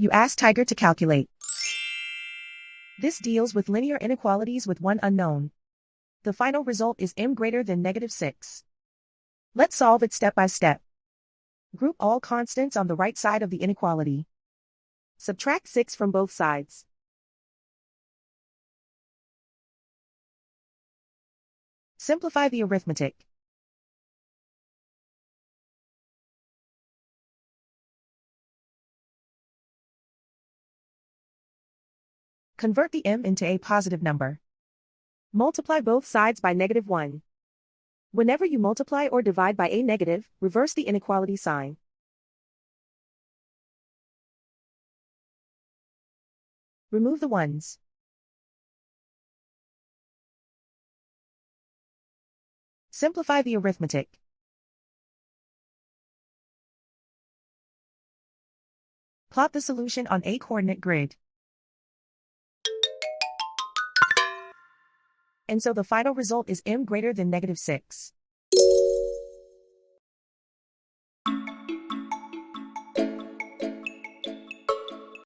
You ask Tiger to calculate. This deals with linear inequalities with one unknown. The final result is m greater than -6. Let's solve it step by step. Group all constants on the right side of the inequality. Subtract 6 from both sides. Simplify the arithmetic. Convert the m into a positive number. Multiply both sides by -1. Whenever you multiply or divide by a negative, reverse the inequality sign. Remove the ones. Simplify the arithmetic. Plot the solution on a coordinate grid. And so the final result is m greater than -6.